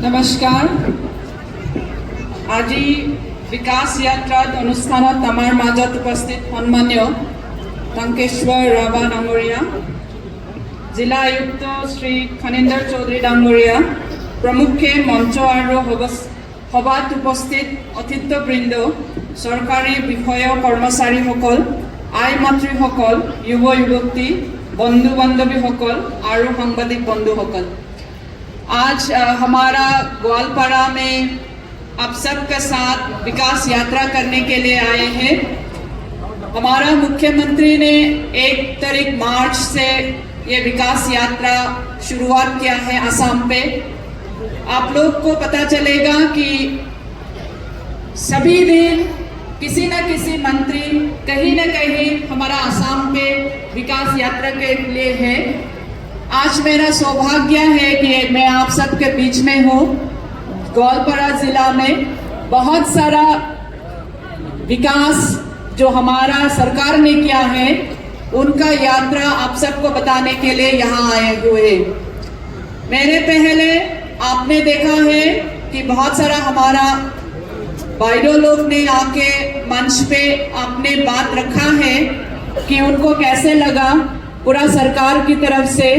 নমস্কাৰ। আজি বিকাশ যাত্ৰাত অনুষ্ঠানত আমাৰ মাজত উপস্থিত সন্মানীয় টংকেশ্বৰ ৰাভা ডাঙৰীয়া, জিলা আয়ুক্ত শ্ৰী খনিন্দৰ চৌধুৰী ডাঙৰীয়া প্ৰমুখে মঞ্চ আৰু সভাত উপস্থিত অতিথিবৃন্দ, চৰকাৰী বিষয়া কৰ্মচাৰীসকল, আই মাতৃসকল, যুৱ যুৱতী, বন্ধু বান্ধৱীসকল আৰু সাংবাদিক বন্ধুসকল, आज हमारा ग्वालपाड़ा में आप सबके साथ विकास यात्रा करने के लिए आए हैं। हमारा मुख्यमंत्री ने 1 तारीख मार्च से ये विकास यात्रा शुरुआत किया है असम पे। आप लोग को पता चलेगा कि सभी दिन किसी न किसी मंत्री कहीं न कहीं हमारा असम पे विकास यात्रा के लिए है। आज मेरा सौभाग्य है कि मैं आप सबके बीच में हूँ। ग्वालपाड़ा जिला में बहुत सारा विकास जो हमारा सरकार ने किया है उनका यात्रा आप सबको बताने के लिए यहाँ आए हुए। मेरे पहले आपने देखा है कि बहुत सारा हमारा भाइयों लोग ने आके मंच पे आपने बात रखा है कि उनको कैसे लगा पूरा सरकार की तरफ से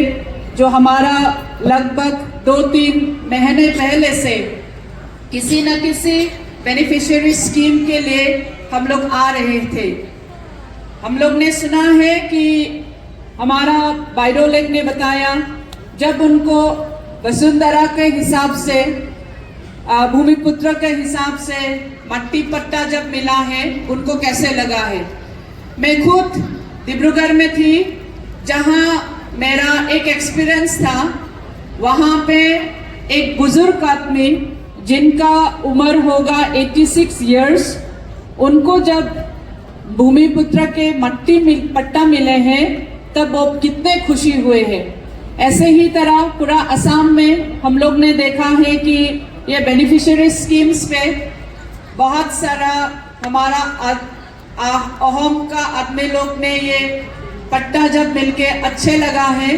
जो हमारा लगभग 2-3 महीने पहले से किसी न किसी बेनिफिशियरी स्कीम के लिए हम लोग आ रहे थे। हम लोग ने सुना है कि हमारा बाइडोलेग ने बताया जब उनको वसुंधरा के हिसाब से भूमिपुत्र के हिसाब से मट्टी पट्टा जब मिला है उनको कैसे लगा है। मैं खुद डिब्रूगढ़ में थी जहाँ मेरा एक एक्सपीरियंस था। वहाँ पे एक बुजुर्ग आदमी जिनका उम्र होगा 86 इयर्स, उनको जब भूमिपुत्र के मट्टी पट्टा मिले हैं तब वो कितने खुशी हुए हैं। ऐसे ही तरह पूरा असम में हम लोग ने देखा है कि ये बेनिफिशियरी स्कीम्स पे बहुत सारा हमारा अहम का आदमी लोग ने ये पट्टा जब मिलके अच्छे लगा है।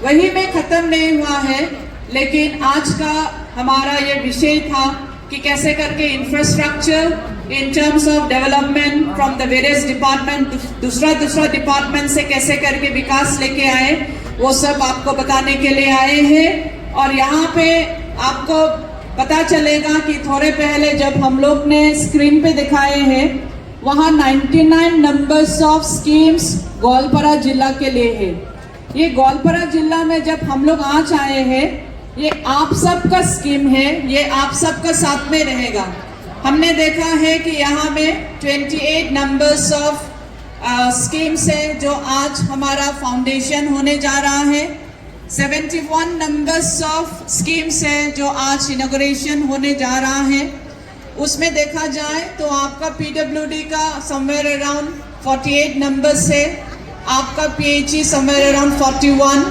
वही में ख़त्म नहीं हुआ है, लेकिन आज का हमारा ये विषय था कि कैसे करके infrastructure in terms of development from the various department, दूसरा डिपार्टमेंट से कैसे करके विकास लेके आए, वो सब आपको बताने के लिए आए हैं। और यहाँ पे आपको पता चलेगा कि थोड़े पहले जब हम लोग ने स्क्रीन पे दिखाए हैं वहाँ 99 नंबर्स ऑफ स्कीम्स ग्वालपाड़ा जिला के लिए है। ये ग्वालपाड़ा जिला में जब हम लोग आज आए हैं, ये आप सबका स्कीम है, ये आप सबका साथ में रहेगा। हमने देखा है कि यहाँ में 28 नंबर्स ऑफ स्कीम्स है जो आज हमारा फाउंडेशन होने जा रहा है। 71 नंबर्स ऑफ स्कीम्स है जो आज इनॉग्रेशन होने जा रहा है। उसमें देखा जाए तो आपका पीडब्ल्यूडी का समवेयर अराउंड 48 नंबर्स है, आपका पीएचई समवेयर अराउंड 41,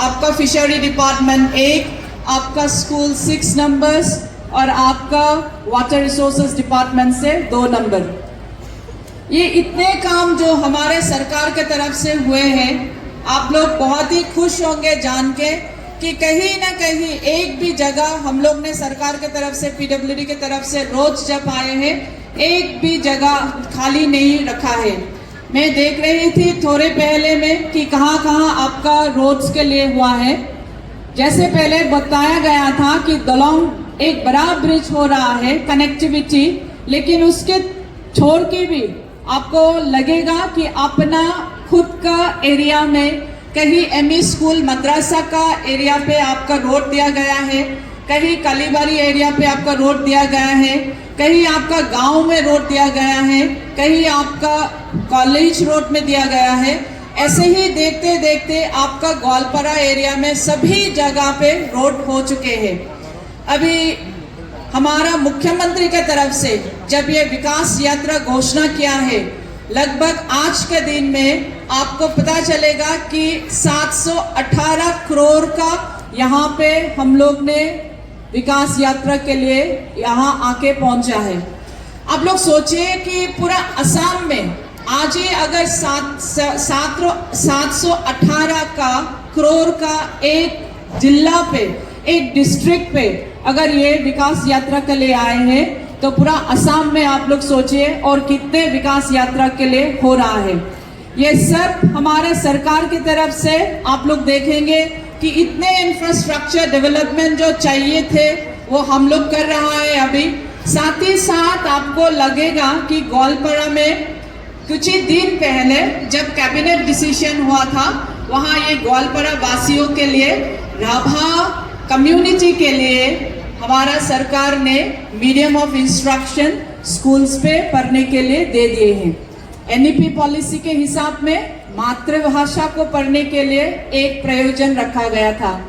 आपका फिशरी डिपार्टमेंट 1, आपका स्कूल 6 नंबर्स और आपका वाटर रिसोर्सेज डिपार्टमेंट से 2 नंबर। ये इतने काम जो हमारे सरकार के तरफ से हुए हैं, आप लोग बहुत ही खुश होंगे जान के कि कहीं ना कहीं एक भी जगह हम लोग ने सरकार के तरफ से पीडब्ल्यूडी के तरफ से रोज जब आए हैं एक भी जगह खाली नहीं रखा है। मैं देख रही थी थोड़े पहले में कि कहाँ कहाँ आपका रोड्स के लिए हुआ है। जैसे पहले बताया गया था कि दलोंग एक बड़ा ब्रिज हो रहा है कनेक्टिविटी, लेकिन उसके छोड़ के भी आपको लगेगा कि अपना खुद का एरिया में कहीं एमई स्कूल मद्रासा का एरिया पे आपका रोड दिया गया है, कहीं कालीबाड़ी एरिया पे आपका रोड दिया गया है, कहीं आपका गांव में रोड दिया गया है, कहीं आपका कॉलेज रोड में दिया गया है। ऐसे ही देखते देखते आपका ग्वालपाड़ा एरिया में सभी जगह पे रोड हो चुके हैं। अभी हमारा मुख्यमंत्री के तरफ से जब ये विकास यात्रा घोषणा किया है, लगभग आज के दिन में आपको पता चलेगा कि 718 करोड़ का यहाँ पे हम लोग ने विकास यात्रा के लिए यहाँ आके पहुँचा है। आप लोग सोचिए कि पूरा असम में आज ही अगर 718 का करोड़ का एक जिला पे, एक डिस्ट्रिक्ट पे अगर ये विकास यात्रा के लिए आए हैं तो पूरा असम में आप लोग सोचिए और कितने विकास यात्रा के लिए हो रहा है। ये सब हमारे सरकार की तरफ से आप लोग देखेंगे कि इतने इंफ्रास्ट्रक्चर डेवलपमेंट जो चाहिए थे वो हम लोग कर रहा है अभी। साथ ही साथ आपको लगेगा कि गोलपारा में कुछ ही दिन पहले जब कैबिनेट डिसीजन हुआ था, वहाँ ये गोलपारा वासियों के लिए, राभा कम्युनिटी के लिए हमारा सरकार ने मीडियम ऑफ इंस्ट्रक्शन स्कूल्स पे पढ़ने के लिए दे दिए हैं। एनईपी पॉलिसी के हिसाब में मातृभाषा को पढ़ने के लिए एक प्रयोजन रखा गया था।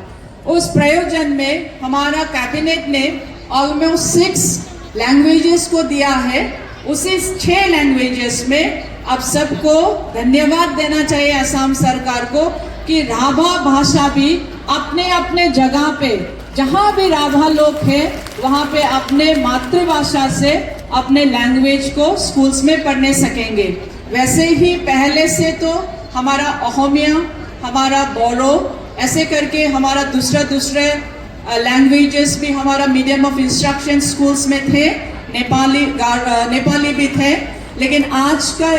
उस प्रयोजन में हमारा कैबिनेट ने ऑलमोस्ट 6 लैंग्वेजेस को दिया है। उसी 6 लैंग्वेजेस में अब सबको धन्यवाद देना चाहिए असम सरकार को कि राभा भाषा भी अपने अपने जगह पे, जहाँ भी राभा लोग हैं वहाँ पे अपने मातृभाषा से अपने लैंग्वेज को स्कूल्स में पढ़ने सकेंगे। वैसे ही पहले से तो हमारा अहोमिया, हमारा बोडो, ऐसे करके हमारा दूसरे लैंग्वेजेस भी हमारा मीडियम ऑफ इंस्ट्रक्शन स्कूल्स में थे। नेपाली भी थे, लेकिन आज का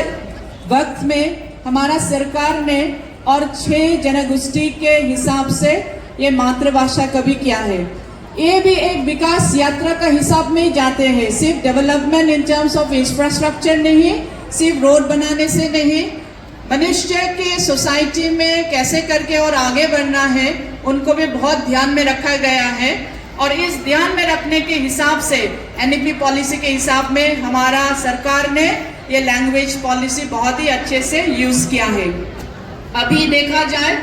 वक्त में हमारा सरकार ने और 6 जनगोष्ठी के हिसाब से ये मातृभाषा का भी किया है। ये भी एक विकास यात्रा का हिसाब में ही जाते हैं। सिर्फ development in terms of infrastructure नहीं, सिर्फ रोड बनाने से नहीं, मनुष्य के सोसाइटी में कैसे करके और आगे बढ़ना है उनको भी बहुत ध्यान में रखा गया है। और इस ध्यान में रखने के हिसाब से एनईपी पॉलिसी के हिसाब में हमारा सरकार ने ये लैंग्वेज पॉलिसी बहुत ही अच्छे से यूज किया है। अभी देखा जाए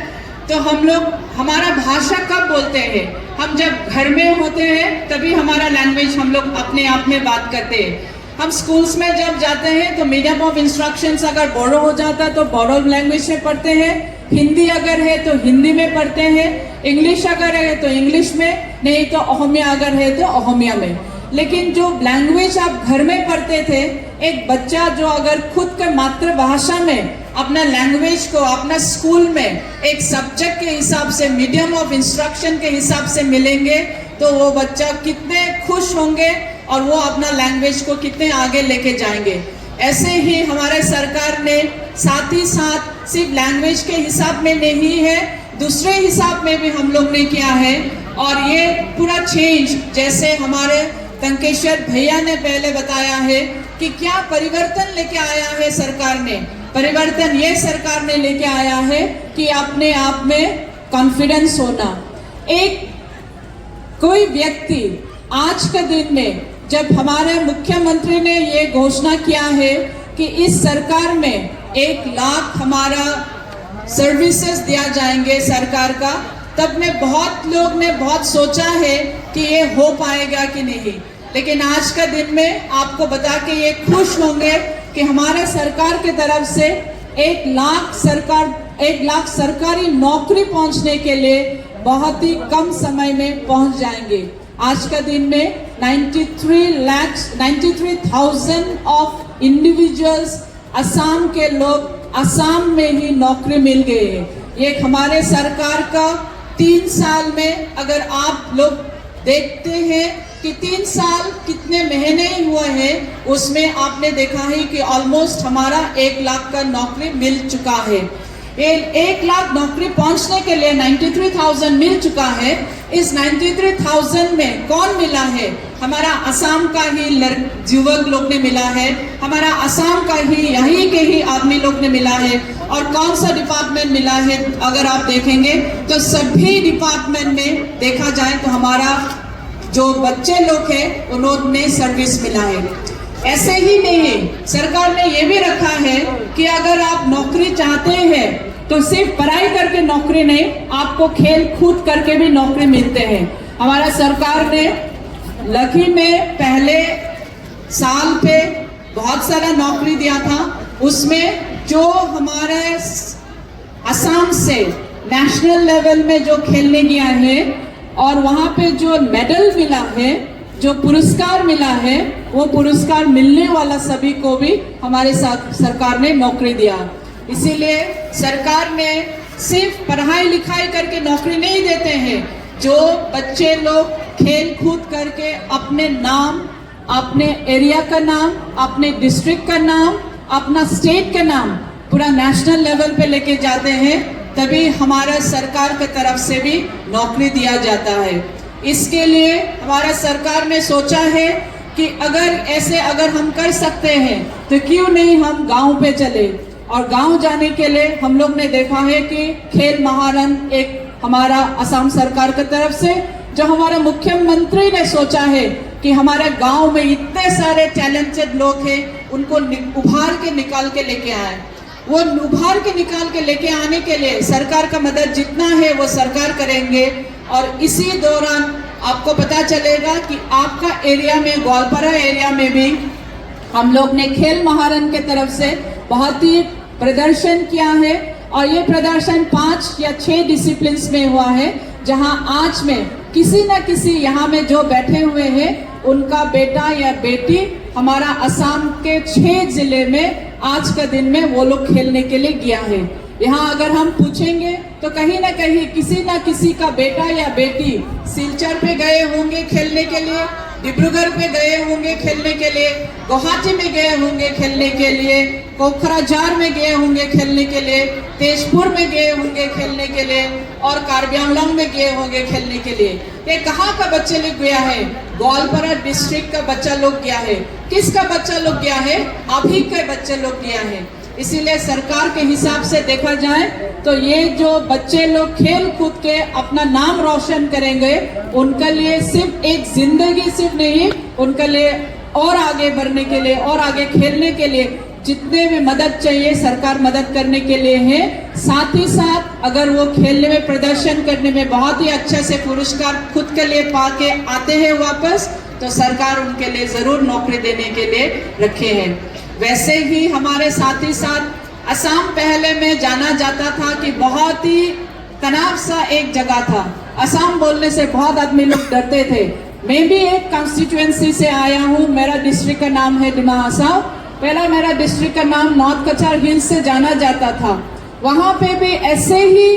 तो हम लोग हमारा भाषा कब बोलते हैं? हम जब घर में होते हैं तभी हमारा लैंग्वेज हम लोग अपने आप में बात करते हैं। हम स्कूल्स में जब जाते हैं तो मीडियम ऑफ इंस्ट्रक्शंस अगर बोडो हो जाता है तो बोडो लैंग्वेज में पढ़ते हैं, हिंदी अगर है तो हिंदी में पढ़ते हैं, इंग्लिश अगर है तो इंग्लिश में, नहीं तो अहोमिया अगर है तो अहोमिया में। लेकिन जो लैंग्वेज आप घर में पढ़ते थे, एक बच्चा जो अगर खुद के मातृभाषा में अपना लैंग्वेज को अपना स्कूल में एक सब्जेक्ट के हिसाब से, मीडियम ऑफ इंस्ट्रक्शन के हिसाब से मिलेंगे तो वो बच्चा कितने खुश होंगे और वो अपना लैंग्वेज को कितने आगे लेके जाएंगे। ऐसे ही हमारे सरकार ने साथ ही साथ सिर्फ लैंग्वेज के हिसाब में नहीं है, दूसरे हिसाब में भी हम लोग ने किया है। और ये पूरा चेंज, जैसे हमारे तंकेश्वर भैया ने पहले बताया है कि क्या परिवर्तन लेके आया है सरकार ने। परिवर्तन ये सरकार ने लेके आया है कि अपने आप में कॉन्फिडेंस होना। एक कोई व्यक्ति आज के दिन में जब हमारे मुख्यमंत्री ने ये घोषणा किया है कि इस सरकार में 1 लाख हमारा सर्विसेज दिया जाएंगे सरकार का, तब में बहुत लोग ने बहुत सोचा है कि ये हो पाएगा कि नहीं। लेकिन आज का दिन में आपको बता के ये खुश होंगे कि हमारे सरकार की तरफ से 1 लाख सरकारी नौकरी पहुंचने के लिए बहुत ही कम समय में पहुंच जाएंगे। आज का दिन में 93,000 ऑफ इंडिविजुअल्स असम के लोग असम में ही नौकरी मिल गए हैं। ये हमारे सरकार का 3 साल में अगर आप लोग देखते हैं कि 3 साल कितने महीने ही हुए हैं, उसमें आपने देखा है कि ऑलमोस्ट हमारा 1 लाख का नौकरी मिल चुका है। 1 लाख नौकरी पहुंचने के लिए 93,000 मिल चुका है। इस 93,000 में कौन मिला है? हमारा असम का ही युवक लोग ने मिला है, हमारा असम का ही यहीं के ही आदमी लोग ने मिला है। और कौन सा डिपार्टमेंट मिला है अगर आप देखेंगे तो सभी डिपार्टमेंट में देखा जाए तो हमारा जो बच्चे लोग हैं उन्होंने सर्विस मिला है। ऐसे ही नहीं, सरकार ने ये भी रखा है कि अगर आप नौकरी चाहते हैं तो सिर्फ पढ़ाई करके नौकरी नहीं, आपको खेल कूद करके भी नौकरी मिलते हैं। हमारा सरकार ने लखी में पहले साल पे बहुत सारा नौकरी दिया था। उसमें जो हमारे असम से नेशनल लेवल में जो खेलने गया है और वहाँ पे जो मेडल मिला है, जो पुरस्कार मिला है, वो पुरस्कार मिलने वाला सभी को भी हमारे सरकार ने नौकरी दिया। इसीलिए सरकार ने सिर्फ पढ़ाई लिखाई करके नौकरी नहीं देते हैं। जो बच्चे लोग खेल कूद करके अपने नाम, अपने एरिया का नाम, अपने डिस्ट्रिक्ट का नाम, अपना स्टेट का नाम पूरा नेशनल लेवल पे लेके जाते हैं, तभी हमारा सरकार की तरफ से भी नौकरी दिया जाता है। इसके लिए हमारा सरकार ने सोचा है कि अगर हम कर सकते हैं तो क्यों नहीं हम गांव पे चले। और गांव जाने के लिए हम लोग ने देखा है कि खेल महारन एक हमारा असम सरकार की तरफ से जो हमारा मुख्यमंत्री ने सोचा है कि हमारे गांव में इतने सारे टैलेंटेड लोग हैं, उनको उभार के निकाल के लेके आए। वो उभार के निकाल के लेके आने के लिए सरकार का मदद जितना है वो सरकार करेंगे। और इसी दौरान आपको पता चलेगा कि आपका एरिया में, ग्वालपारा एरिया में भी हम लोग ने खेल महारन के तरफ से बहुत ही प्रदर्शन किया है। और ये प्रदर्शन 5 या 6 डिसिप्लिन्स में हुआ है, जहां आज में किसी न किसी यहाँ में जो बैठे हुए हैं उनका बेटा या बेटी हमारा असम के 6 जिले में आज का दिन में वो लोग खेलने के लिए गया है। यहाँ अगर हम पूछेंगे तो कहीं ना कहीं किसी ना किसी का बेटा या बेटी सिलचर पे गए होंगे खेलने के लिए, डिब्रूगढ़ पे गए होंगे खेलने के लिए, गुवाहाटी में गए होंगे खेलने के लिए, कोकराझार में गए होंगे खेलने के लिए, तेजपुर में गए होंगे खेलने के लिए और कार्बी आंगलॉन्ग में गए होंगे खेलने के लिए। ये कहाँ का बच्चे लोग गया है? ग्वालपारा डिस्ट्रिक्ट का बच्चा लोग गया है। किसका बच्चा लोग गया है? अभी के बच्चे लोग गया है। इसीलिए सरकार के हिसाब से देखा जाए तो ये जो बच्चे लोग खेल कूद के अपना नाम रोशन करेंगे, उनके लिए सिर्फ एक जिंदगी सिर्फ नहीं, उनके लिए और आगे बढ़ने के लिए और आगे खेलने के लिए जितने भी मदद चाहिए सरकार मदद करने के लिए है। साथ ही साथ अगर वो खेलने में प्रदर्शन करने में बहुत ही अच्छे से पुरस्कार खुद के लिए पा के आते हैं वापस, तो सरकार उनके लिए जरूर नौकरी देने के लिए रखे हैं। वैसे ही हमारे साथ ही साथ असम पहले में जाना जाता था कि बहुत ही तनाव सा एक जगह था। असम बोलने से बहुत आदमी लोग डरते थे। मैं भी एक कॉन्स्टिट्यूएंसी से आया हूँ, मेरा डिस्ट्रिक्ट का नाम है डिमा हसाओ। पहला मेरा डिस्ट्रिक्ट का नाम नॉर्थ कचार हिल्स से जाना जाता था। वहाँ पे भी ऐसे ही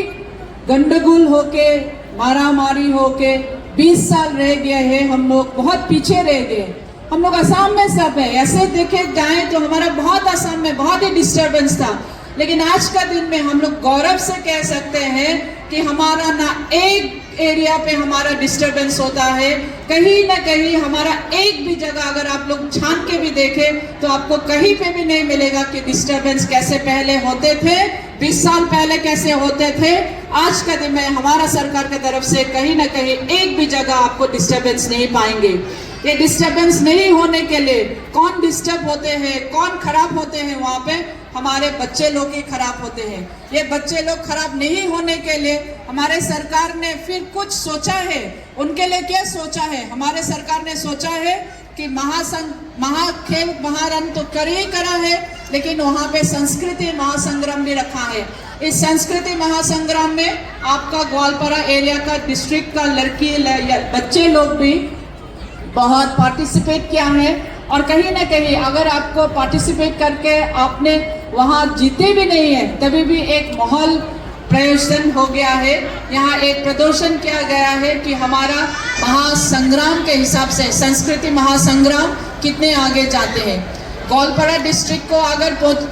गंडगोल होके, मारामारी होके 20 साल रह गए हैं। हम लोग बहुत पीछे रह गए। हम लोग असम में सब है, ऐसे देखे जाए तो हमारा बहुत असम में बहुत ही डिस्टर्बेंस था। लेकिन आज का दिन में हम लोग गौरव से कह सकते हैं कि हमारा ना एक एरिया पे हमारा डिस्टर्बेंस होता है, कहीं ना कहीं हमारा एक भी जगह अगर आप लोग छान के भी देखें तो आपको कहीं पे भी नहीं मिलेगा कि डिस्टर्बेंस कैसे पहले होते थे, 20 साल पहले कैसे होते थे। आज का दिन में हमारा सरकार की तरफ से कहीं ना कहीं एक भी जगह आपको डिस्टर्बेंस नहीं पाएंगे। ये डिस्टर्बेंस नहीं होने के लिए कौन डिस्टर्ब होते हैं, कौन खराब होते हैं? वहाँ पे हमारे बच्चे लोग ही खराब होते हैं। ये बच्चे लोग खराब नहीं होने के लिए हमारे सरकार ने फिर कुछ सोचा है। उनके लिए क्या सोचा है? हमारे सरकार ने सोचा है कि महाखेल महारन तो कर ही करा है, लेकिन वहाँ पे संस्कृति महासंग्राम भी रखा है। इस संस्कृति महासंग्राम में आपका ग्वालपारा एरिया का डिस्ट्रिक्ट का लड़की बच्चे लोग भी बहुत पार्टिसिपेट किया है। और कहीं ना कहीं अगर आपको पार्टिसिपेट करके आपने वहाँ जीते भी नहीं है, तभी भी एक माहौल प्रदर्शन हो गया है। यहाँ एक प्रदर्शन किया गया है कि हमारा महासंग्राम के हिसाब से संस्कृति महासंग्राम कितने आगे जाते हैं। ग्वालपारा डिस्ट्रिक्ट को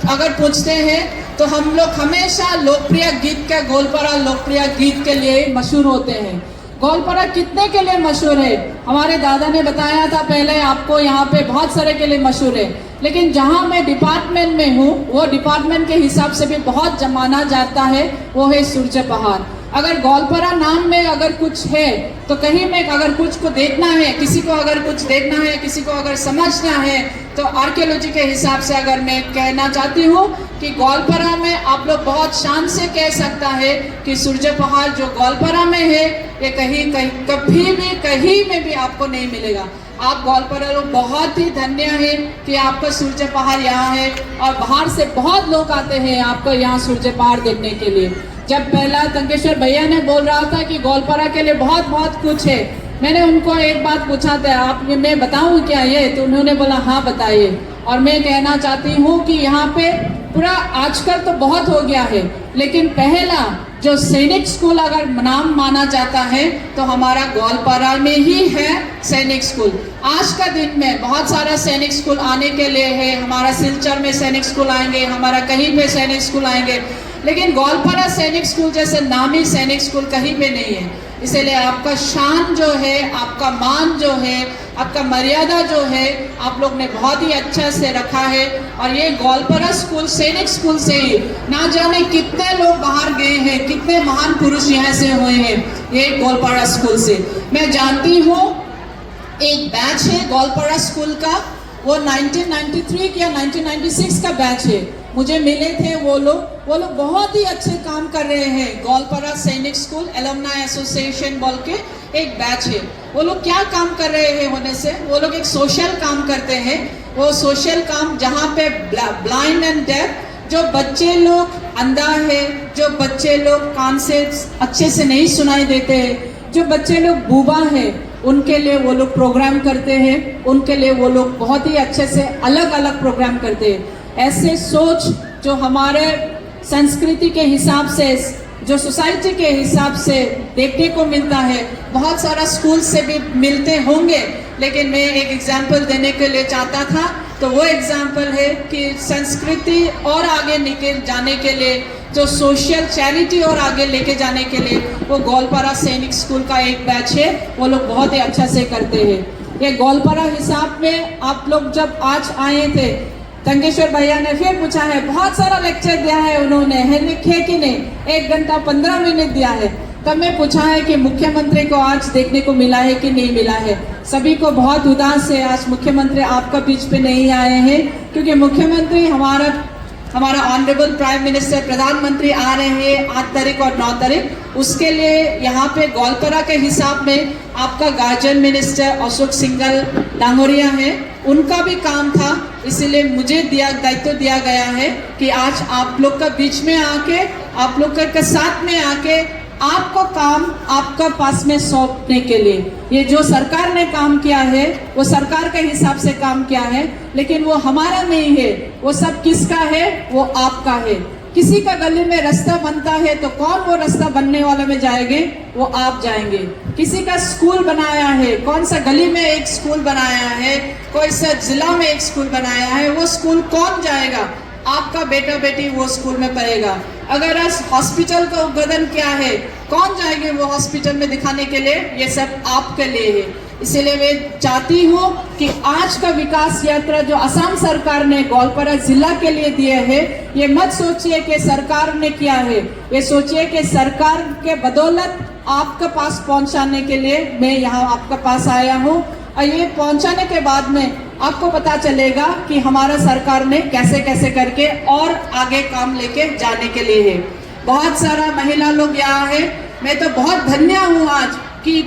अगर पूछते हैं तो हम लोग हमेशा लोकप्रिय गीत का ग्वालपारा लोकप्रिय गीत के लिए मशहूर होते हैं। ग्वालपारा कितने के लिए मशहूर है? हमारे दादा ने बताया था पहले आपको, यहाँ पे बहुत सारे के लिए मशहूर है। लेकिन जहाँ मैं डिपार्टमेंट में हूँ वो डिपार्टमेंट के हिसाब से भी बहुत माना जाता है, वो है सूरज पहाड़। अगर ग्वालपारा नाम में अगर कुछ है तो कहीं में अगर कुछ को देखना है, किसी को अगर कुछ देखना है, किसी को अगर समझना है, तो आर्कियोलॉजी के हिसाब से अगर मैं कहना चाहती हूँ कि ग्वालपारा में आप लोग बहुत शान से कह सकता है कि सूरज पहाड़ जो ग्वालपारा में है ये कहीं कभी भी कहीं में भी आपको नहीं मिलेगा। आप ग्वालपारा लोग बहुत ही धन्य है कि आपका सूरज पहाड़ यहाँ है और बाहर से बहुत लोग आते हैं आपको यहाँ सूरज पहाड़ देखने के लिए। जब पहला तंकेश्वर भैया ने बोल रहा था कि ग्वालपारा के लिए बहुत बहुत कुछ है, मैंने उनको एक बात पूछा था, आप मैं बताऊं क्या ये? तो उन्होंने बोला हाँ बताइए। और मैं कहना चाहती हूँ कि यहाँ पे पूरा आजकल तो बहुत हो गया है, लेकिन पहला जो सैनिक स्कूल अगर नाम माना जाता है तो हमारा गोलपारा में ही है सैनिक स्कूल। आज का दिन में बहुत सारा सैनिक स्कूल आने के लिए है, हमारा सिलचर में सैनिक स्कूल आएंगे, हमारा कहीं पे सैनिक स्कूल आएंगे, लेकिन गोलपारा सैनिक स्कूल जैसे नामी सैनिक स्कूल कहीं पे नहीं है। इसीलिए आपका शान जो है, आपका मान जो है, आपका मर्यादा जो है, आप लोग ने बहुत ही अच्छा से रखा है। और ये गोलपारा स्कूल सैनिक स्कूल से ही ना जाने कितने लोग बाहर गए हैं, कितने महान पुरुष यहाँ से हुए हैं ये गोलपारा स्कूल से। मैं जानती हूँ एक बैच है गोलपारा स्कूल का, वो 1993 या 1996 का बैच है। मुझे मिले थे वो लोग बहुत ही अच्छे काम कर रहे हैं। गोलपारा सैनिक स्कूल एलुमनाई एसोसिएशन बोल के एक बैच है। वो लोग क्या काम कर रहे हैं होने से, वो लोग एक सोशल काम करते हैं। वो सोशल काम जहाँ पे ब्लाइंड एंड डेफ, जो बच्चे लोग अंधा है, जो बच्चे लोग कान से अच्छे से नहीं सुनाई देते, जो बच्चे लोग बूबा है, उनके लिए वो लोग प्रोग्राम करते हैं। उनके लिए वो लोग बहुत ही अच्छे से अलग अलग प्रोग्राम करते हैं। ऐसे सोच जो हमारे संस्कृति के हिसाब से, जो सोसाइटी के हिसाब से देखने को मिलता है, बहुत सारा स्कूल से भी मिलते होंगे, लेकिन मैं एक एग्जाम्पल देने के लिए चाहता था। तो वो एग्जाम्पल है कि संस्कृति और आगे निकल जाने के लिए, जो सोशल चैरिटी और आगे लेके जाने के लिए, वो गोलपारा सैनिक स्कूल का एक बैच है। वो लोग बहुत ही अच्छा से करते हैं। ये गोलपारा हिसाब में आप लोग जब आज आए थे, तंगेश्वर भैया ने फिर पूछा है, बहुत सारा लेक्चर दिया है उन्होंने, है कि नहीं, 1 घंटा 15 मिनट दिया है। तब मैं पूछा है कि मुख्यमंत्री को आज देखने को मिला है कि नहीं मिला है। सभी को बहुत उदास है, आज मुख्यमंत्री आपका बीच पे नहीं आए हैं, क्योंकि मुख्यमंत्री हमारा ऑनरेबल प्राइम मिनिस्टर, प्रधानमंत्री आ रहे हैं 8 तारीख और 9 तारीख। उसके लिए यहाँ पे गोलपारा के हिसाब में आपका गार्जियन मिनिस्टर अशोक सिंघल डांगोरिया है, उनका भी काम था। इसीलिए मुझे दायित्व दिया गया है कि आज आप लोग का बीच में आके, आप लोग के साथ में आके आपको काम आपका पास में सौंपने के लिए, ये जो सरकार ने काम किया है वो सरकार के हिसाब से काम किया है, लेकिन वो हमारा नहीं है। वो सब किसका है? वो आपका है। किसी का गली में रास्ता बनता है तो कौन वो रास्ता बनने वाले में जाएंगे? वो आप जाएंगे। किसी का स्कूल बनाया है, कौन सा गली में एक स्कूल बनाया है, कोई सा जिला में एक स्कूल बनाया है, वो स्कूल कौन जाएगा? आपका बेटा बेटी वो स्कूल में पढ़ेगा। अगर आज हॉस्पिटल का उद्घाटन क्या है, कौन जाएंगे वो हॉस्पिटल में दिखाने के लिए? ये सब आपके लिए है। इसीलिए मैं चाहती हूँ कि आज का विकास यात्रा जो असम सरकार ने गोलपारा जिला के लिए दिए है, ये मत सोचिए कि सरकार ने किया है, ये सोचिए कि सरकार के बदौलत आपके पास पहुंचाने के लिए मैं यहाँ आपके पास आया हूँ। और ये पहुंचाने के बाद में आपको पता चलेगा कि हमारा सरकार ने कैसे कैसे करके और आगे काम लेके जाने के लिए है। बहुत सारा महिला लोग यहाँ है। मैं तो बहुत धन्य हूँ आज कि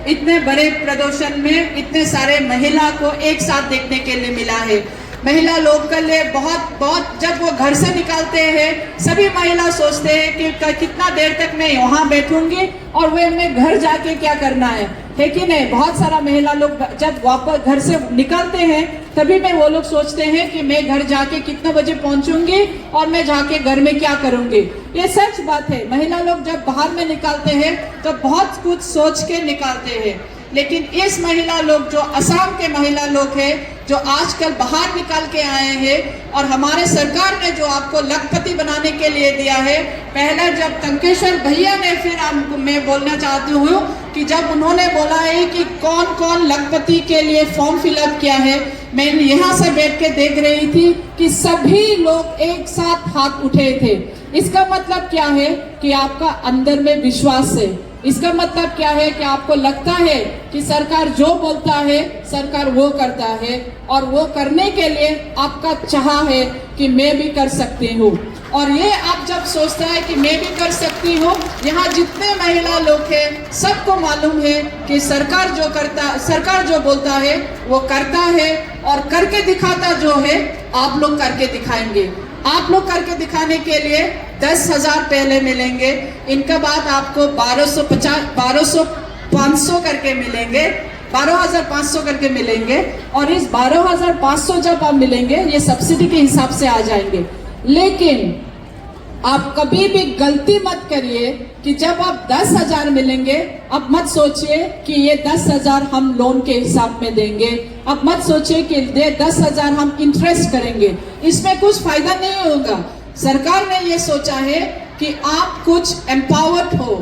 इतने बड़े प्रदर्शन में इतने सारे महिला को एक साथ देखने के लिए मिला है। महिला लोग के लिए बहुत जब वो घर से निकलते हैं, सभी महिला सोचते हैं कि कितना देर तक मैं वहाँ बैठूंगी और वे मैं घर जाके क्या करना है कि नहीं। बहुत सारा महिला लोग जब वापस घर से निकलते हैं तभी में वो लोग सोचते हैं कि मैं घर जाके कितने बजे पहुंचूंगी और मैं जाके घर में क्या करूंगी। ये सच बात है। महिला लोग जब बाहर में निकलते हैं तो बहुत कुछ सोच के निकलते हैं, लेकिन इस महिला लोग जो असम के महिला लोग हैं, जो आजकल बाहर निकाल के आए हैं, और हमारे सरकार ने जो आपको लखपति बनाने के लिए दिया है। पहला जब तंकेश्वर भैया ने, फिर आपको मैं बोलना चाहती हूँ कि जब उन्होंने बोला है कि कौन कौन लखपति के लिए फॉर्म फिलअप किया है, मैं यहाँ से बैठ के देख रही थी कि सभी लोग एक साथ हाथ उठे थे। इसका मतलब क्या है कि आपका अंदर में विश्वास है। इसका मतलब क्या है कि आपको लगता है कि सरकार जो बोलता है सरकार वो करता है, और वो करने के लिए आपका चाह है कि मैं भी कर सकती हूँ। और ये आप जब सोचता है कि मैं भी कर सकती हूँ, यहाँ जितने महिला लोग हैं सबको मालूम है कि सरकार जो बोलता है वो करता है, और करके दिखाता जो है आप लोग करके दिखाएंगे। आप लोग करके दिखाने के लिए 10,000 पहले मिलेंगे, इनका बाद आपको 12,500 करके मिलेंगे, 12,500 करके मिलेंगे। और इस 12,500 जब आप मिलेंगे ये सब्सिडी के हिसाब से आ जाएंगे। लेकिन आप कभी भी गलती मत करिए कि जब आप 10,000 मिलेंगे, अब मत सोचिए कि ये 10,000 हम लोन के हिसाब में देंगे, अब मत सोचिए कि ये 10,000 हम इंटरेस्ट करेंगे, इसमें कुछ फायदा नहीं होगा। सरकार ने ये सोचा है कि आप कुछ एम्पावर्ड हो,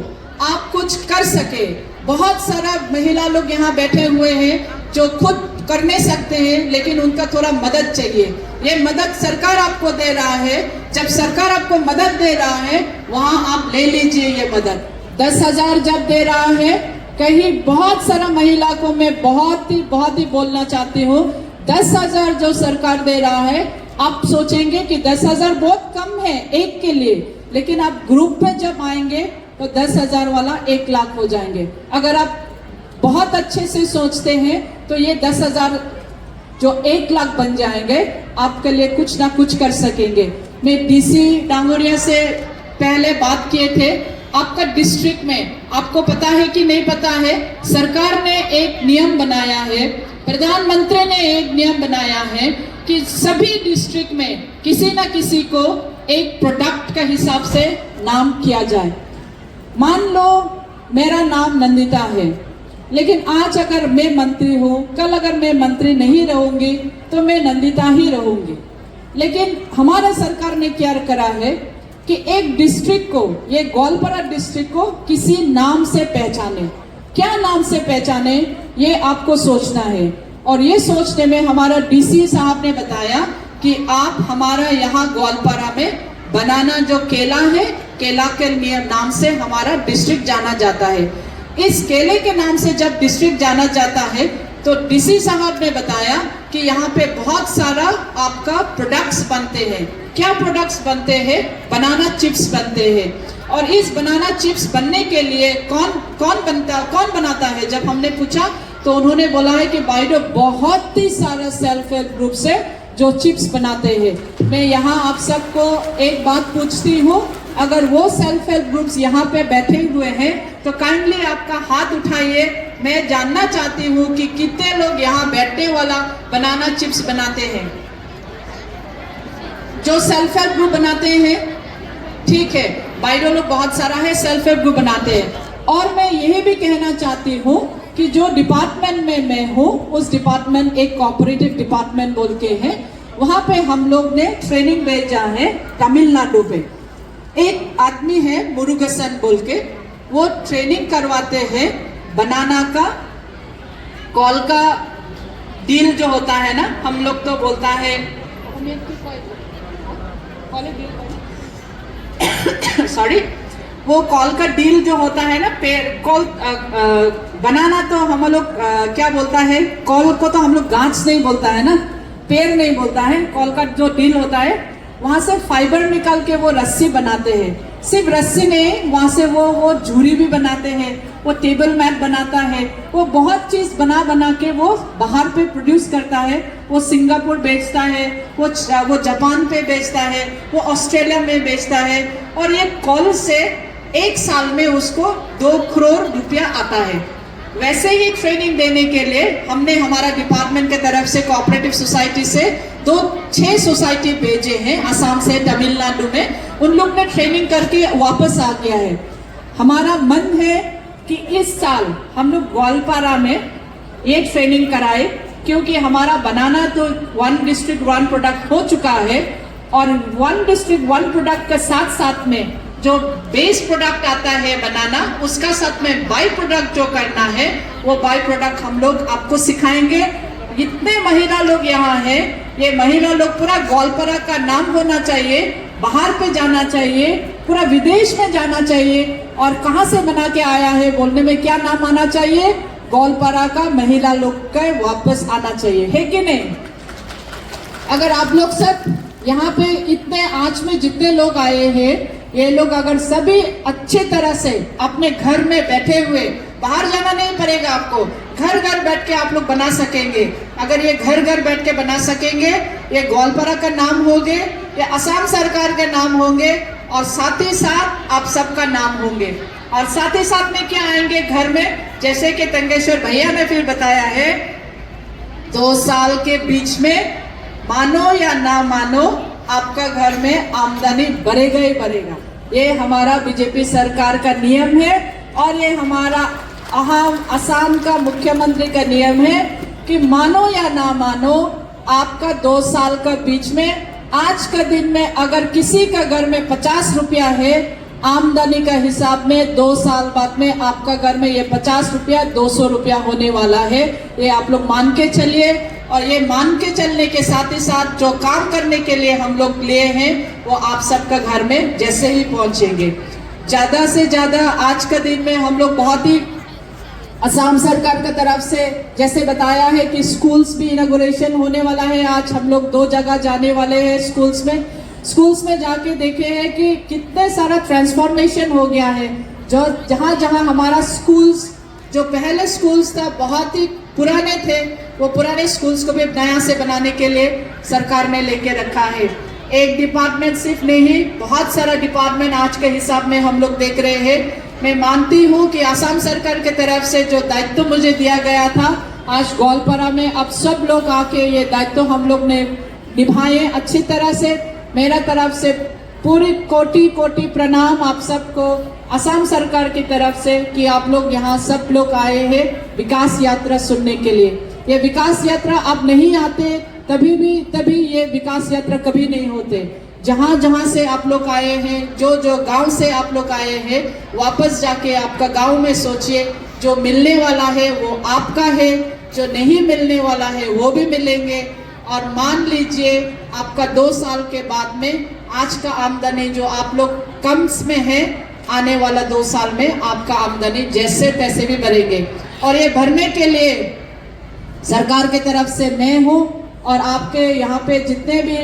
आप कुछ कर सके। बहुत सारा महिला लोग यहाँ बैठे हुए हैं जो खुद कर नहीं सकते हैं, लेकिन उनका थोड़ा मदद चाहिए। ये मदद सरकार आपको दे रहा है। जब सरकार आपको मदद दे रहा है, वहाँ आप ले लीजिए ये मदद। 10,000 जब दे रहा है, कहीं बहुत सारा महिला को मैं बहुत ही बोलना चाहती हूँ, 10,000 जो सरकार दे रहा है, आप सोचेंगे कि 10,000 बहुत कम है एक के लिए, लेकिन आप ग्रुप में जब आएंगे तो 10,000 वाला 1 लाख हो जाएंगे। अगर आप बहुत अच्छे से सोचते हैं तो ये 10,000 जो 1 लाख बन जाएंगे, आपके लिए कुछ ना कुछ कर सकेंगे। मैं डीसी डांगोरिया से पहले बात किए थे। आपका डिस्ट्रिक्ट में आपको पता है कि नहीं पता है, सरकार ने एक नियम बनाया है, प्रधानमंत्री ने एक नियम बनाया है कि सभी डिस्ट्रिक्ट में किसी ना किसी को एक प्रोडक्ट के हिसाब से नाम किया जाए। मान लो मेरा नाम नंदिता है, लेकिन आज अगर मैं मंत्री हूँ, कल अगर मैं मंत्री नहीं रहूंगी तो मैं नंदिता ही रहूंगी। लेकिन हमारा सरकार ने क्या करा है कि एक डिस्ट्रिक्ट को, ये गोलपारा डिस्ट्रिक्ट को किसी नाम से पहचाने। क्या नाम से पहचाने, ये आपको सोचना है। और ये सोचने में हमारा डीसी साहब ने बताया कि आप हमारा यहाँ ग्वालपारा में बनाना जो केला है, केला के नाम से हमारा डिस्ट्रिक्ट जाना जाता है। इस केले के नाम से जब डिस्ट्रिक्ट जाना जाता है तो डीसी साहब ने बताया कि यहाँ पे बहुत सारा आपका प्रोडक्ट्स बनते हैं। क्या प्रोडक्ट्स बनते हैं? बनाना चिप्स बनते हैं। और इस बनाना चिप्स बनने के लिए कौन बनाता है? जब हमने पूछा तो उन्होंने बोला है कि बाइडो बहुत ही सारा सेल्फ हेल्प ग्रुप से जो चिप्स बनाते हैं। मैं यहाँ आप सबको एक बात पूछती हूँ, अगर वो सेल्फ हेल्प ग्रुप्स यहाँ पे बैठे हुए हैं तो काइंडली आपका हाथ उठाइए। मैं जानना चाहती हूँ कि कितने लोग यहाँ बैठने वाला बनाना चिप्स बनाते हैं, जो सेल्फ हेल्प ग्रुप बनाते हैं। ठीक है, बाइडो लोग बहुत सारा है, सेल्फ हेल्प ग्रुप बनाते हैं। और मैं यही भी कहना चाहती हूँ कि जो डिपार्टमेंट में मैं हूँ, उस डिपार्टमेंट एक कोऑपरेटिव डिपार्टमेंट बोल के है, वहाँ पे हम लोग ने ट्रेनिंग भेजा है तमिलनाडु पे। एक आदमी है मुरुगसन बोल के, वो ट्रेनिंग करवाते हैं बनाना का, कॉल का डील जो होता है ना, हम लोग तो बोलता है सॉरी, वो कॉल का डील जो होता है ना, कॉल बनाना तो हम लोग क्या बोलता है, कॉल को तो हम लोग गांच नहीं बोलता है ना, पेड़ नहीं बोलता है। कॉल का जो डील होता है, वहां से फाइबर निकाल के वो रस्सी बनाते हैं। सिर्फ रस्सी नहीं, वहां से वो झूरी भी बनाते हैं, वो टेबल मैट बनाता है, वो बहुत चीज बना के वो बाहर पे प्रोड्यूस करता है। वो सिंगापुर बेचता है, वो जापान पे बेचता है, वो ऑस्ट्रेलिया में बेचता है। और ये कॉल से 1 साल में उसको 2 करोड़ रुपया आता है। वैसे ही ट्रेनिंग देने के लिए हमने हमारा डिपार्टमेंट के तरफ से कोऑपरेटिव सोसाइटी से 6 सोसाइटी भेजे हैं, असम से, तमिलनाडु में। उन लोग ने ट्रेनिंग करके वापस आ गया है। हमारा मन है कि इस साल हम लोग ग्वालपारा में ये ट्रेनिंग कराए, क्योंकि हमारा बनाना तो 1 डिस्ट्रिक्ट 1 प्रोडक्ट हो चुका है। और 1 डिस्ट्रिक्ट 1 प्रोडक्ट के साथ साथ में जो बेस प्रोडक्ट आता है बनाना, उसका साथ में बाई प्रोडक्ट जो करना है, वो बाई प्रोडक्ट हम लोग आपको सिखाएंगे। इतने महिला लोग यहाँ हैं, ये महिला लोग पूरा ग्वालपारा का नाम होना चाहिए, बाहर पे जाना चाहिए, पूरा विदेश में जाना चाहिए। और कहाँ से बना के आया है बोलने में क्या नाम आना चाहिए? ग्वालपारा का महिला लोग का वापस आना चाहिए, है कि नहीं? अगर आप लोग सब यहाँ पे इतने आज में जितने लोग आए हैं, ये लोग अगर सभी अच्छे तरह से अपने घर में बैठे हुए, बाहर जाना नहीं पड़ेगा आपको, घर घर बैठ के आप लोग बना सकेंगे। अगर ये घर घर बैठ के बना सकेंगे, ये ग्वालपारा का नाम होंगे, ये असम सरकार के नाम होंगे, और साथ ही साथ आप सबका नाम होंगे। और साथ ही साथ में क्या आएंगे घर में, जैसे कि तंगेश्वर भैया ने फिर बताया है, 2 साल के बीच में मानो या ना मानो, आपका घर में आमदनी बढ़ेगा ही बढ़ेगा। ये हमारा बीजेपी सरकार का नियम है और ये हमारा असम का मुख्यमंत्री का नियम है कि मानो या ना मानो आपका 2 साल का बीच में आज का दिन में अगर किसी का घर में 50 रुपया है आमदनी का हिसाब में 2 साल बाद में आपका घर में ये 50 रुपया 200 रुपया होने वाला है। ये आप लोग मान के चलिए और ये मान के चलने के साथ ही साथ जो काम करने के लिए हम लोग लिए हैं वो आप सबका घर में जैसे ही पहुंचेंगे। ज़्यादा से ज़्यादा आज का दिन में हम लोग बहुत ही असम सरकार की तरफ से जैसे बताया है कि स्कूल्स भी इनॉग्रेशन होने वाला है। आज हम लोग 2 जगह जाने वाले हैं स्कूल्स में जाके देखे हैं कि कितने सारा ट्रांसफॉर्मेशन हो गया है। जो जहाँ हमारा स्कूल्स जो पहले स्कूल्स था बहुत ही पुराने थे, वो पुराने स्कूल्स को भी नया से बनाने के लिए सरकार ने लेके रखा है। एक डिपार्टमेंट सिर्फ नहीं, बहुत सारा डिपार्टमेंट आज के हिसाब में हम लोग देख रहे हैं। मैं मानती हूँ कि असम सरकार की तरफ से जो दायित्व मुझे दिया गया था आज गोलपारा में अब सब लोग आके ये दायित्व हम लोग ने निभाए अच्छी तरह से। मेरा तरफ से पूरी कोटि प्रणाम आप सबको असम सरकार की तरफ से कि आप लोग यहाँ सब लोग आए हैं विकास यात्रा सुनने के लिए। ये विकास यात्रा आप नहीं आते तभी ये विकास यात्रा कभी नहीं होते। जहाँ से आप लोग आए हैं, जो गांव से आप लोग आए हैं, वापस जाके आपका गांव में सोचिए जो मिलने वाला है वो आपका है, जो नहीं मिलने वाला है वो भी मिलेंगे। और मान लीजिए आपका 2 साल के बाद में आज का आमदनी जो आप लोग कम में है, आने वाला 2 साल में आपका आमदनी जैसे तैसे भी बढ़ेंगे। और ये भरने के लिए सरकार की तरफ से मैं हूँ और आपके यहाँ पे जितने भी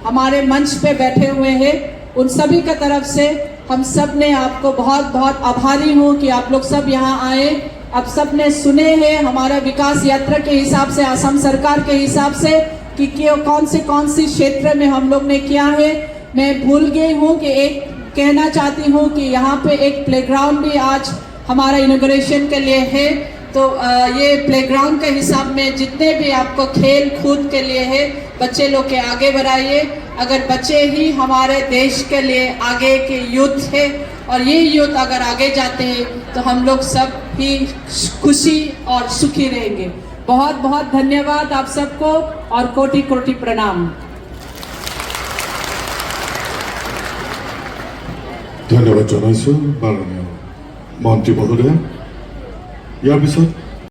हमारे मंच पे बैठे हुए हैं उन सभी की तरफ से हम सब ने आपको बहुत बहुत आभारी हूँ कि आप लोग सब यहाँ आए। आप सब ने सुने हैं हमारा विकास यात्रा के हिसाब से, असम सरकार के हिसाब से कि कौन सी क्षेत्र में हम लोग ने किया है। मैं भूल गई हूँ कि एक कहना चाहती हूँ कि यहाँ पे एक प्लेग्राउंड भी आज हमारा इनॉग्रेशन के लिए है। तो ये प्लेग्राउंड के हिसाब में जितने भी आपको खेल कूद के लिए है बच्चे लोग के आगे बढ़ाइए। अगर बच्चे ही हमारे देश के लिए आगे के यूथ है और ये यूथ अगर आगे जाते हैं तो हम लोग सब ही खुशी और सुखी रहेंगे। बहुत बहुत धन्यवाद आप सबको और कोटि प्रणाम। धन्यवाद जनाइছো माननीय मन्त्री महोदय। ইয়াৰ পিছত